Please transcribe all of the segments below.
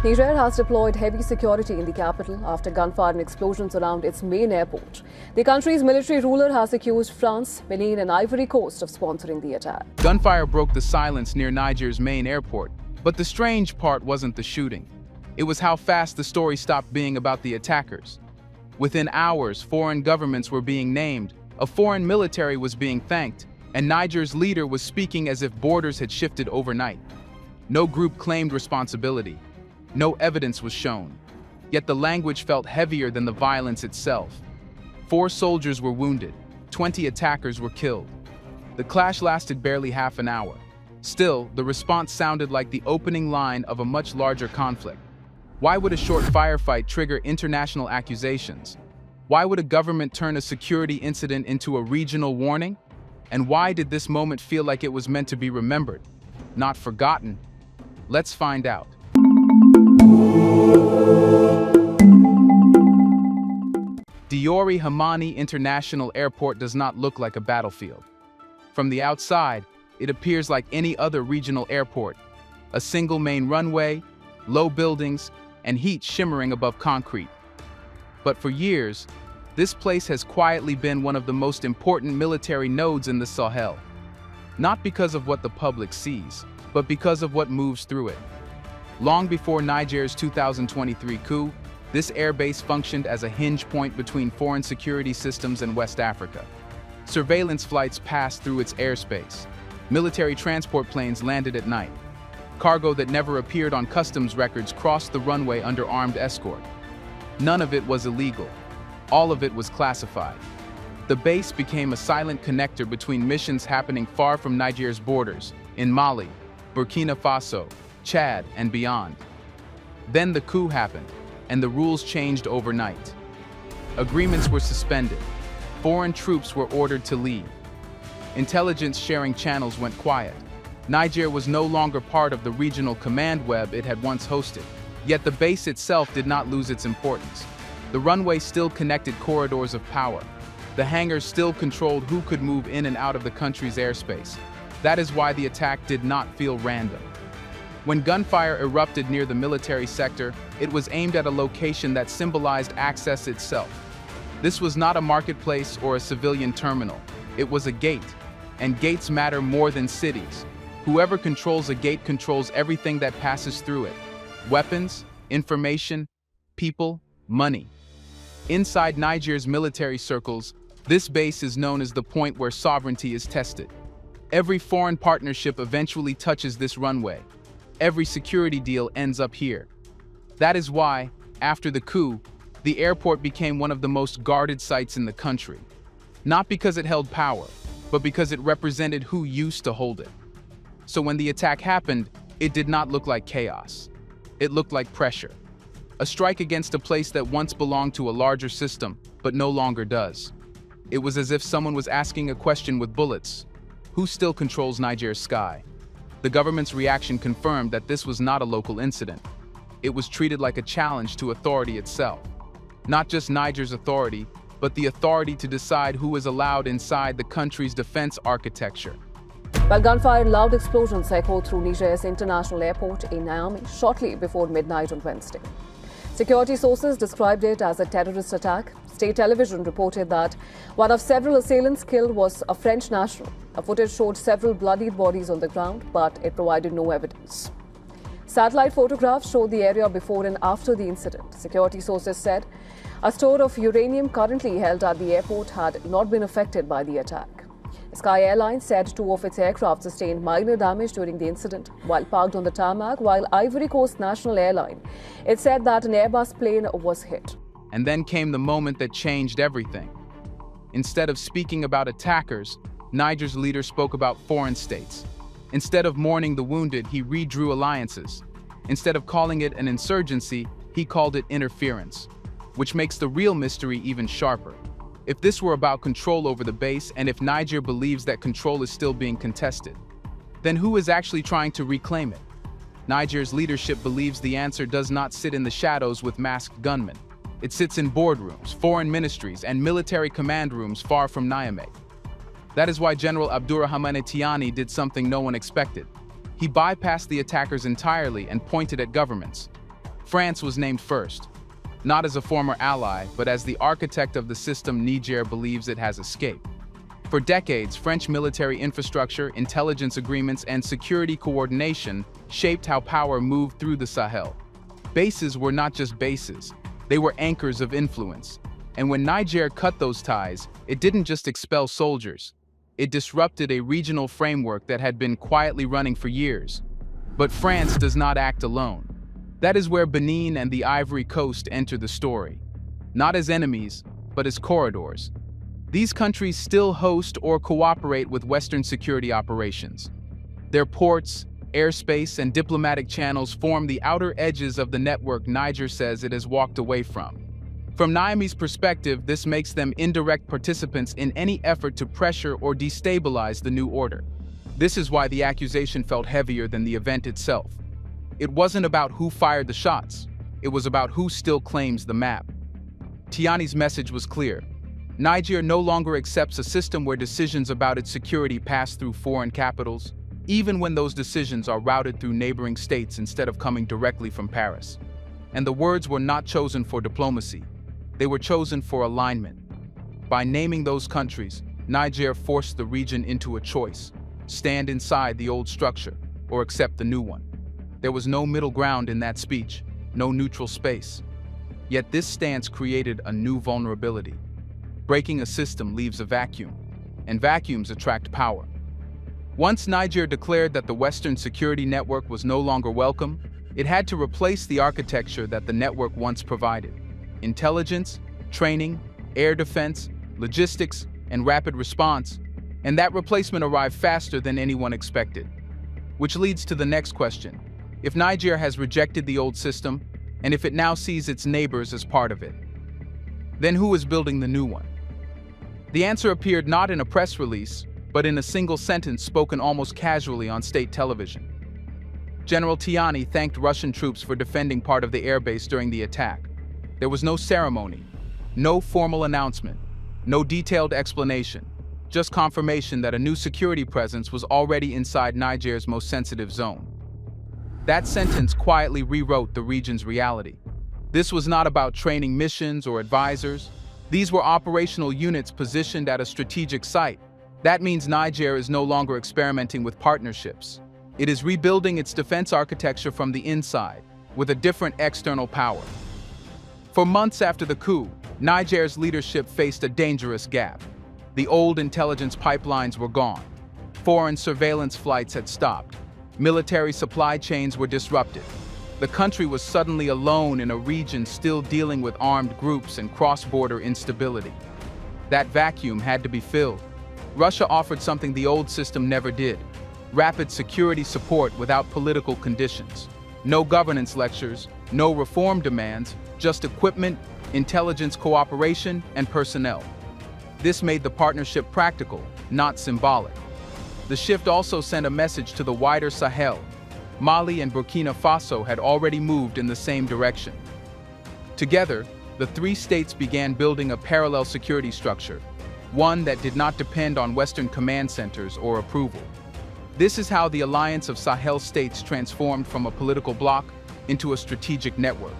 Niger has deployed heavy security in the capital after gunfire and explosions around its main airport. The country's military ruler has accused France, Benin and Ivory Coast of sponsoring the attack. Gunfire broke the silence near Niger's main airport, but the strange part wasn't the shooting. It was how fast the story stopped being about the attackers. Within hours, foreign governments were being named, a foreign military was being thanked, and Niger's leader was speaking as if borders had shifted overnight. No group claimed responsibility. No evidence was shown. Yet the language felt heavier than the violence itself. 4 soldiers were wounded. 20 attackers were killed. The clash lasted barely half an hour. Still, the response sounded like the opening line of a much larger conflict. Why would a short firefight trigger international accusations? Why would a government turn a security incident into a regional warning? And why did this moment feel like it was meant to be remembered, not forgotten? Let's find out. Diori Hamani International Airport does not look like a battlefield. From the outside, it appears like any other regional airport. A single main runway, low buildings, and heat shimmering above concrete. But for years, this place has quietly been one of the most important military nodes in the Sahel. Not because of what the public sees, but because of what moves through it. Long before Niger's 2023 coup, this airbase functioned as a hinge point between foreign security systems and West Africa. Surveillance flights passed through its airspace. Military transport planes landed at night. Cargo that never appeared on customs records crossed the runway under armed escort. None of it was illegal. All of it was classified. The base became a silent connector between missions happening far from Niger's borders, in Mali, Burkina Faso, Chad, and beyond. Then the coup happened, and the rules changed overnight. Agreements were suspended. Foreign troops were ordered to leave. Intelligence sharing channels went quiet. Niger was no longer part of the regional command web it had once hosted. Yet the base itself did not lose its importance. The runway still connected corridors of power. The hangars still controlled who could move in and out of the country's airspace. That is why the attack did not feel random. When gunfire erupted near the military sector, it was aimed at a location that symbolized access itself. This was not a marketplace or a civilian terminal. It was a gate, and gates matter more than cities. Whoever controls a gate controls everything that passes through it. Weapons, information, people, money. Inside Niger's military circles, this base is known as the point where sovereignty is tested. Every foreign partnership eventually touches this runway. Every security deal ends up here. That is why, after the coup, the airport became one of the most guarded sites in the country. Not because it held power, but because it represented who used to hold it. So when the attack happened, it did not look like chaos. It looked like pressure. A strike against a place that once belonged to a larger system, but no longer does. It was as if someone was asking a question with bullets. Who still controls Niger's sky? The government's reaction confirmed that this was not a local incident. It was treated like a challenge to authority itself. Not just Niger's authority, but the authority to decide who is allowed inside the country's defense architecture. While gunfire and loud explosions echoed through Niger's international airport in Niamey shortly before midnight on Wednesday. Security sources described it as a terrorist attack. State television reported that one of several assailants killed was a French national. A footage showed several bloodied bodies on the ground, but it provided no evidence. Satellite photographs showed the area before and after the incident. Security sources said a store of uranium currently held at the airport had not been affected by the attack. Sky Airlines said 2 of its aircraft sustained minor damage during the incident while parked on the tarmac, while Ivory Coast National Airline, it said that an Airbus plane was hit. And then came the moment that changed everything. Instead of speaking about attackers, Niger's leader spoke about foreign states. Instead of mourning the wounded, he redrew alliances. Instead of calling it an insurgency, he called it interference, which makes the real mystery even sharper. If this were about control over the base, and if Niger believes that control is still being contested, then who is actually trying to reclaim it? Niger's leadership believes the answer does not sit in the shadows with masked gunmen. It sits in boardrooms, foreign ministries, and military command rooms far from Niamey. That is why General Abdurrahmane Tiani did something no one expected. He bypassed the attackers entirely and pointed at governments. France was named first, not as a former ally, but as the architect of the system Niger believes it has escaped. For decades, French military infrastructure, intelligence agreements, and security coordination shaped how power moved through the Sahel. Bases were not just bases, they were anchors of influence. And when Niger cut those ties, it didn't just expel soldiers. It disrupted a regional framework that had been quietly running for years. But France does not act alone. That is where Benin and the Ivory Coast enter the story. Not as enemies, but as corridors. These countries still host or cooperate with Western security operations. Their ports, airspace, and diplomatic channels form the outer edges of the network Niger says it has walked away from. From Niamey's perspective, this makes them indirect participants in any effort to pressure or destabilize the new order. This is why the accusation felt heavier than the event itself. It wasn't about who fired the shots, it was about who still claims the map. Tiani's message was clear. Niger no longer accepts a system where decisions about its security pass through foreign capitals, even when those decisions are routed through neighboring states instead of coming directly from Paris. And the words were not chosen for diplomacy. They were chosen for alignment. By naming those countries, Niger forced the region into a choice: stand inside the old structure or accept the new one. There was no middle ground in that speech, no neutral space. Yet this stance created a new vulnerability. Breaking a system leaves a vacuum, and vacuums attract power. Once Niger declared that the Western security network was no longer welcome, it had to replace the architecture that the network once provided. Intelligence, training, air defense, logistics, and rapid response, and that replacement arrived faster than anyone expected. Which leads to the next question. If Niger has rejected the old system, and if it now sees its neighbors as part of it, then who is building the new one? The answer appeared not in a press release, but in a single sentence spoken almost casually on state television. General Tiani thanked Russian troops for defending part of the airbase during the attack. There was no ceremony, no formal announcement, no detailed explanation, just confirmation that a new security presence was already inside Niger's most sensitive zone. That sentence quietly rewrote the region's reality. This was not about training missions or advisors. These were operational units positioned at a strategic site. That means Niger is no longer experimenting with partnerships. It is rebuilding its defense architecture from the inside, with a different external power. For months after the coup, Niger's leadership faced a dangerous gap. The old intelligence pipelines were gone. Foreign surveillance flights had stopped. Military supply chains were disrupted. The country was suddenly alone in a region still dealing with armed groups and cross-border instability. That vacuum had to be filled. Russia offered something the old system never did: rapid security support without political conditions. No governance lectures, no reform demands, just equipment, intelligence cooperation, and personnel. This made the partnership practical, not symbolic. The shift also sent a message to the wider Sahel. Mali and Burkina Faso had already moved in the same direction. Together, the three states began building a parallel security structure, one that did not depend on Western command centers or approval. This is how the alliance of Sahel states transformed from a political bloc into a strategic network.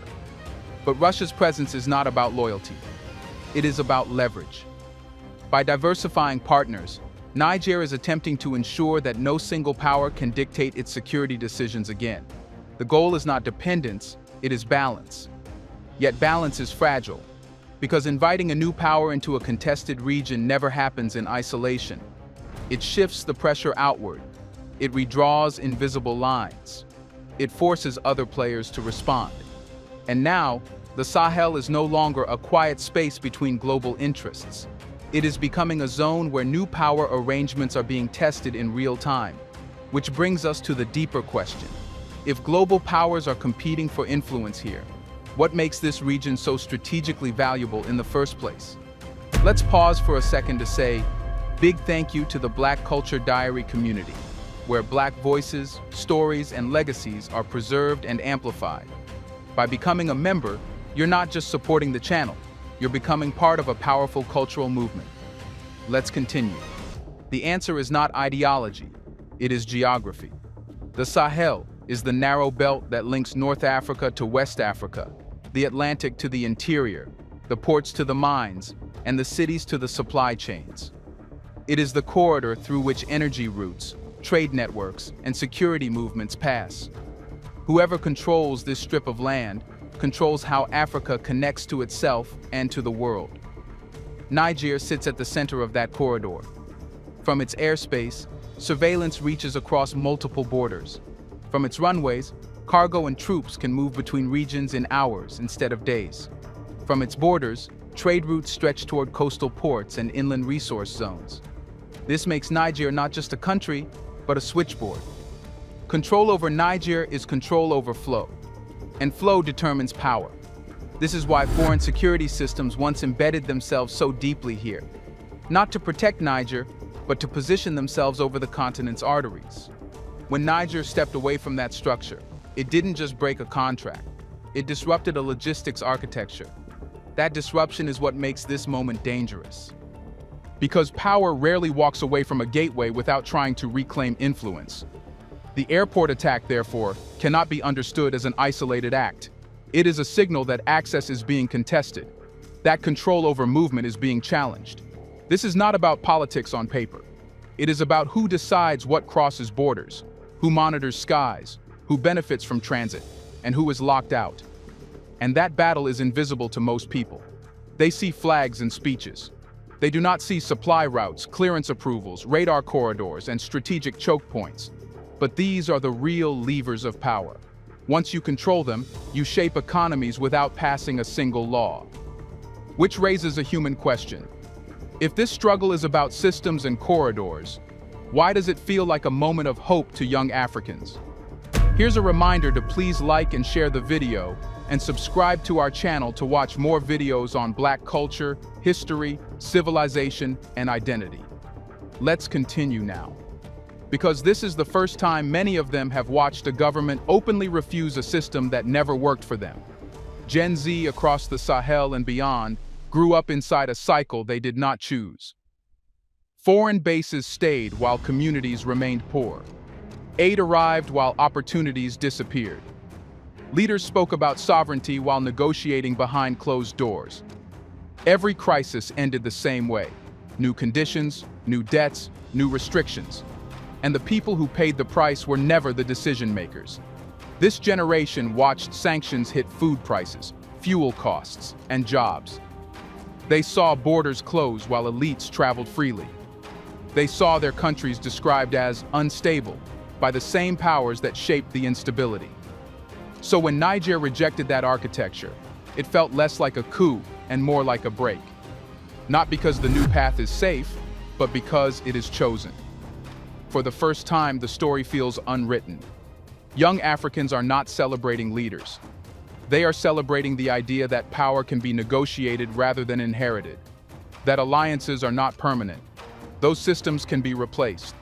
But Russia's presence is not about loyalty. It is about leverage. By diversifying partners, Niger is attempting to ensure that no single power can dictate its security decisions again. The goal is not dependence, it is balance. Yet balance is fragile, because inviting a new power into a contested region never happens in isolation. It shifts the pressure outward. It redraws invisible lines. It forces other players to respond. And now, the Sahel is no longer a quiet space between global interests. It is becoming a zone where new power arrangements are being tested in real time. Which brings us to the deeper question. If global powers are competing for influence here, what makes this region so strategically valuable in the first place? Let's pause for a second to say, big thank you to the Black Culture Diary community, where Black voices, stories, and legacies are preserved and amplified. By becoming a member, you're not just supporting the channel, you're becoming part of a powerful cultural movement. Let's continue. The answer is not ideology, it is geography. The Sahel, is the narrow belt that links North Africa to West Africa, the Atlantic to the interior, the ports to the mines, and the cities to the supply chains. It is the corridor through which energy routes, trade networks, and security movements pass. Whoever controls this strip of land controls how Africa connects to itself and to the world. Niger sits at the center of that corridor. From its airspace, surveillance reaches across multiple borders. From its runways, cargo and troops can move between regions in hours instead of days. From its borders, trade routes stretch toward coastal ports and inland resource zones. This makes Niger not just a country, but a switchboard. Control over Niger is control over flow, and flow determines power. This is why foreign security systems once embedded themselves so deeply here, not to protect Niger, but to position themselves over the continent's arteries. When Niger stepped away from that structure, it didn't just break a contract, it disrupted a logistics architecture. That disruption is what makes this moment dangerous. Because power rarely walks away from a gateway without trying to reclaim influence. The airport attack, therefore, cannot be understood as an isolated act. It is a signal that access is being contested, that control over movement is being challenged. This is not about politics on paper. It is about who decides what crosses borders, who monitors skies, who benefits from transit, and who is locked out. And that battle is invisible to most people. They see flags and speeches. They do not see supply routes, clearance approvals, radar corridors, and strategic choke points. But these are the real levers of power. Once you control them, you shape economies without passing a single law. Which raises a human question. If this struggle is about systems and corridors, why does it feel like a moment of hope to young Africans? Here's a reminder to please like and share the video, and subscribe to our channel to watch more videos on Black culture, history, civilization, and identity. Let's continue now. Because this is the first time many of them have watched a government openly refuse a system that never worked for them. Gen Z across the Sahel and beyond grew up inside a cycle they did not choose. Foreign bases stayed while communities remained poor. Aid arrived while opportunities disappeared. Leaders spoke about sovereignty while negotiating behind closed doors. Every crisis ended the same way. New conditions, new debts, new restrictions. And the people who paid the price were never the decision makers. This generation watched sanctions hit food prices, fuel costs, and jobs. They saw borders close while elites traveled freely. They saw their countries described as unstable by the same powers that shaped the instability. So when Niger rejected that architecture, it felt less like a coup and more like a break. Not because the new path is safe, but because it is chosen. For the first time, the story feels unwritten. Young Africans are not celebrating leaders. They are celebrating the idea that power can be negotiated rather than inherited, that alliances are not permanent. Those systems can be replaced.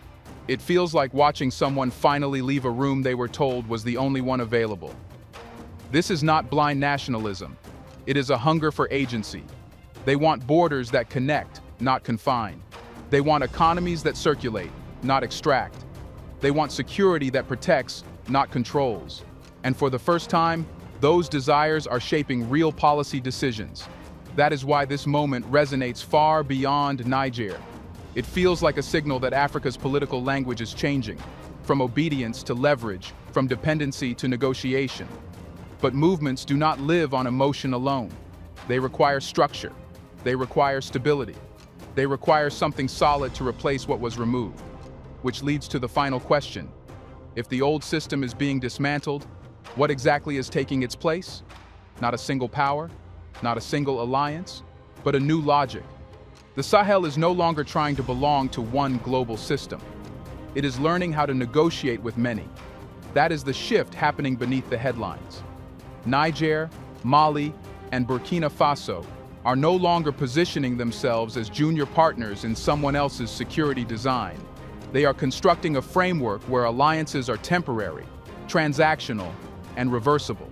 It feels like watching someone finally leave a room they were told was the only one available. This is not blind nationalism. It is a hunger for agency. They want borders that connect, not confine. They want economies that circulate, not extract. They want security that protects, not controls. And for the first time, those desires are shaping real policy decisions. That is why this moment resonates far beyond Niger. It feels like a signal that Africa's political language is changing, from obedience to leverage, from dependency to negotiation. But movements do not live on emotion alone. They require structure. They require stability. They require something solid to replace what was removed. Which leads to the final question. If the old system is being dismantled, what exactly is taking its place? Not a single power, not a single alliance, but a new logic. The Sahel is no longer trying to belong to one global system. It is learning how to negotiate with many. That is the shift happening beneath the headlines. Niger, Mali, and Burkina Faso are no longer positioning themselves as junior partners in someone else's security design. They are constructing a framework where alliances are temporary, transactional, and reversible.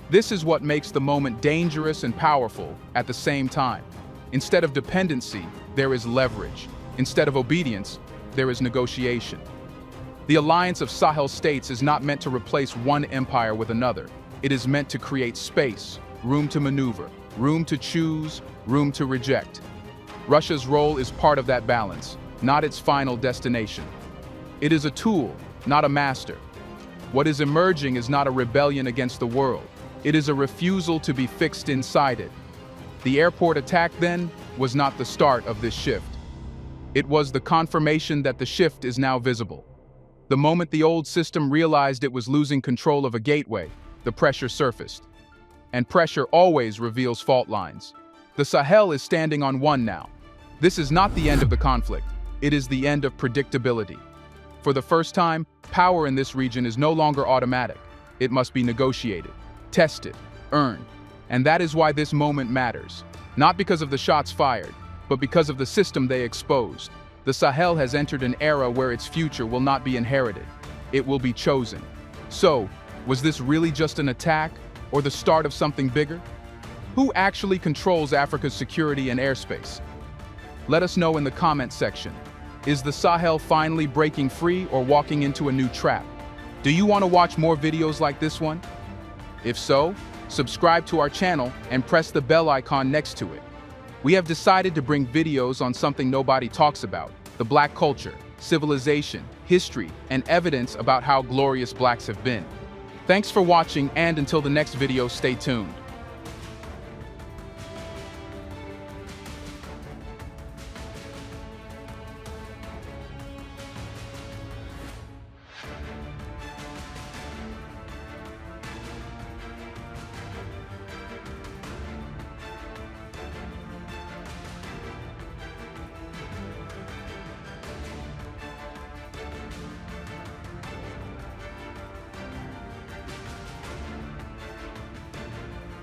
This is what makes the moment dangerous and powerful at the same time. Instead of dependency, there is leverage. Instead of obedience, there is negotiation. The alliance of Sahel states is not meant to replace one empire with another. It is meant to create space, room to maneuver, room to choose, room to reject. Russia's role is part of that balance, not its final destination. It is a tool, not a master. What is emerging is not a rebellion against the world. It is a refusal to be fixed inside it. The airport attack, then, was not the start of this shift. It was the confirmation that the shift is now visible. The moment the old system realized it was losing control of a gateway, the pressure surfaced. And pressure always reveals fault lines. The Sahel is standing on one now. This is not the end of the conflict. It is the end of predictability. For the first time, power in this region is no longer automatic. It must be negotiated, tested, earned. And that is why this moment matters. Not because of the shots fired, but because of the system they exposed. The Sahel has entered an era where its future will not be inherited. It will be chosen. So, was this really just an attack, or the start of something bigger? Who actually controls Africa's security and airspace? Let us know in the comment section. Is the Sahel finally breaking free or walking into a new trap? Do you want to watch more videos like this one? If so, subscribe to our channel and press the bell icon next to it. We have decided to bring videos on something nobody talks about: the Black culture, civilization, history, and evidence about how glorious Blacks have been. Thanks for watching, and until the next video, stay tuned.